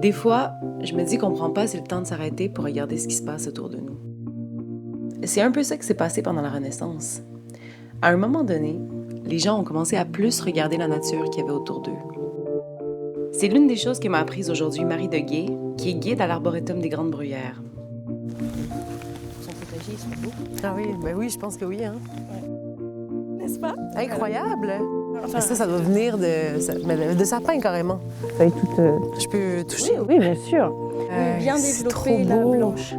Des fois, je me dis qu'on prend pas assez le temps de s'arrêter pour regarder ce qui se passe autour de nous. C'est un peu ça qui s'est passé pendant la Renaissance. À un moment donné, les gens ont commencé à plus regarder la nature qu'il y avait autour d'eux. C'est l'une des choses que m'a apprise aujourd'hui Marie Deguay, qui est guide à l'Arboretum des Grandes Bruyères. Son potager, ils sont beaux. Ah oui, ben oui, je pense que oui. Hein. N'est-ce pas? Incroyable! Enfin, Ça doit venir de sapin carrément. feuilles toutes... Je peux toucher? Oui, bien sûr. Bien c'est développée, trop la beau. blanche.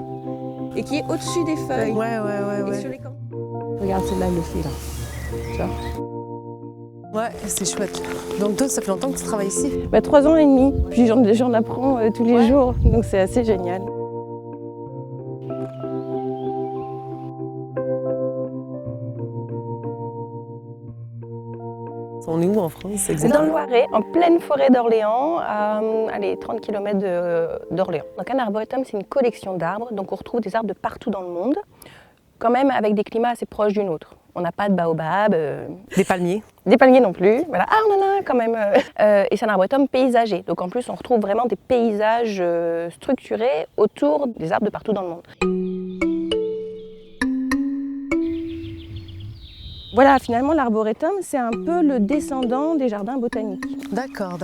Et qui est au-dessus des feuilles. Ouais. Et sur les camps. Regarde celle-là, elle le fait là. Tu vois? Ouais, c'est chouette. Donc toi, ça fait longtemps que tu travailles ici? 3 ans et demi. Puis j'en apprends tous les jours. Donc c'est assez génial. On est où en France C'est exactement? dans le Loiret, en pleine forêt d'Orléans, à 30 km d'Orléans. Donc un arboretum, c'est une collection d'arbres. Donc on retrouve des arbres de partout dans le monde, quand même avec des climats assez proches du nôtre. On n'a pas de baobab, Des palmiers. des palmiers non plus. Voilà. Ah, on en a un quand même. Et c'est un arboretum paysager. Donc en plus, on retrouve vraiment des paysages structurés autour des arbres de partout dans le monde. Voilà, finalement, l'arboretum, c'est un peu le descendant des jardins botaniques. D'accord.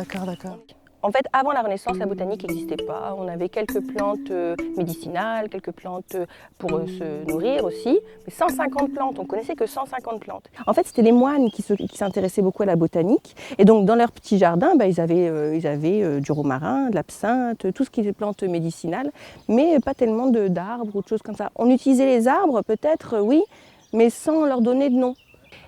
En fait, avant la Renaissance, la botanique n'existait pas. On avait quelques plantes médicinales, quelques plantes pour se nourrir aussi. Mais 150 plantes, on connaissait que 150 plantes. En fait, c'était les moines qui s'intéressaient beaucoup à la botanique. Et donc, dans leur petit jardin, ils avaient du romarin, de l'absinthe, tout ce qui est plantes médicinales, mais pas tellement d'arbres ou de choses comme ça. On utilisait les arbres, peut-être, oui, mais sans leur donner de nom.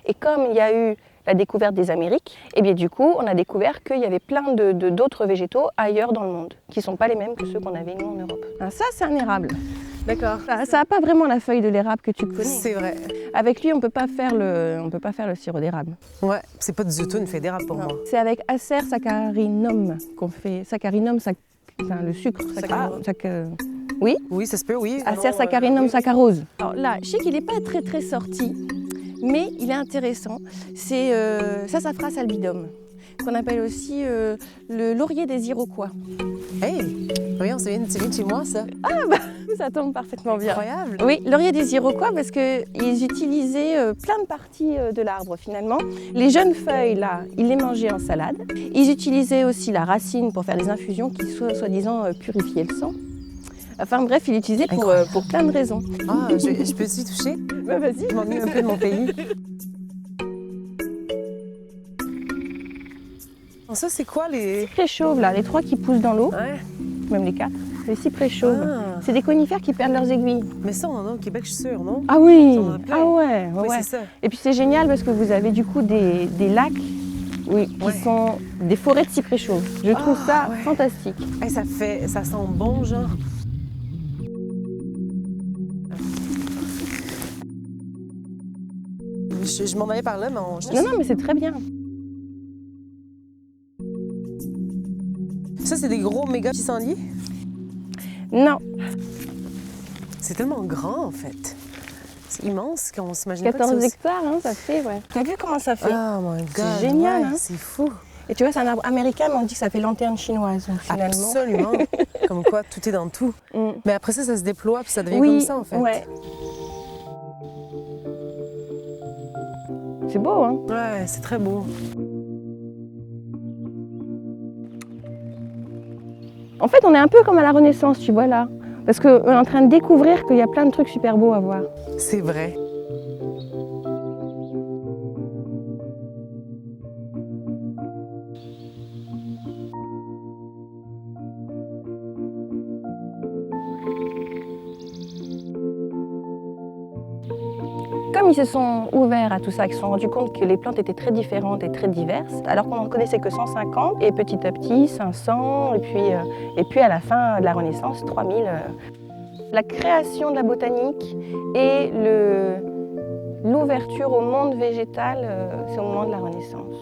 Et comme il y a eu la découverte des Amériques, et bien du coup, on a découvert qu'il y avait plein d'autres végétaux ailleurs dans le monde, qui ne sont pas les mêmes que ceux qu'on avait nous en Europe. Ah, ça, c'est un érable. D'accord. Ça n'a pas vraiment la feuille de l'érable que tu connais. C'est vrai. Avec lui, on ne peut pas faire le sirop d'érable. Ouais, c'est pas du tout une feuille d'érable pour moi. C'est avec Acer saccharinum qu'on fait. Saccharinum, le sucre. Oui, Oui, ça se peut, oui. Acer saccharinum saccharose. Alors là, je sais qu'il n'est pas très sorti, mais il est intéressant. C'est Sassafras albidum, qu'on appelle aussi le laurier des Iroquois. Hey! Voyons, c'est bien de chez moi, ça. Ça tombe parfaitement bien. Incroyable. Oui, laurier des Iroquois parce qu'ils utilisaient plein de parties de l'arbre finalement. Les jeunes feuilles, là, ils les mangeaient en salade. Ils utilisaient aussi la racine pour faire des infusions qui soi-disant purifiaient le sang. Enfin bref, ils l'utilisaient pour plein de raisons. Ah, je peux aussi toucher? Vas-y. Je m'ennuie un peu de mon pays. Ça, c'est quoi les... Cyprès chauves, là, les 3 qui poussent dans l'eau, Ouais. même les 4. Les cyprès chauves. Ah. C'est des conifères qui perdent leurs aiguilles. Mais ça, on en a au Québec, je suis sûre, non? Ah oui, Ça, on en a plein. ah ouais. Oui, c'est ça. Et puis c'est génial parce que vous avez du coup des lacs qui sont des forêts de cyprès chauves. Je trouve ça fantastique. Hey, ça sent bon, genre. Je m'en allais par là, mais Non, mais c'est très bien. Ça, c'est des gros méga pissenlits? Non, C'est tellement grand, en fait. C'est immense qu'on s'imagine pas que 14 c'est aussi... hectares, hein, ça fait, ouais. T'as vu comment ça fait? Oh my God, C'est génial, ouais, hein. c'est fou. Et tu vois, c'est un arbre américain, mais on dit que ça fait lanterne chinoise, donc finalement. Absolument. Comme quoi, tout est dans tout. Mm. Mais après ça se déploie, puis ça devient Oui, comme ça, en fait. ouais. C'est beau, hein? Ouais, c'est très beau. En fait, on est un peu comme à la Renaissance, tu vois, là. Parce qu'on est en train de découvrir qu'il y a plein de trucs super beaux à voir. C'est vrai. Comme ils se sont ouverts à tout ça, ils se sont rendus compte que les plantes étaient très différentes et très diverses, alors qu'on n'en connaissait que 150, et petit à petit 500, et puis à la fin de la Renaissance, 3000. La création de la botanique et l'ouverture au monde végétal, c'est au moment de la Renaissance.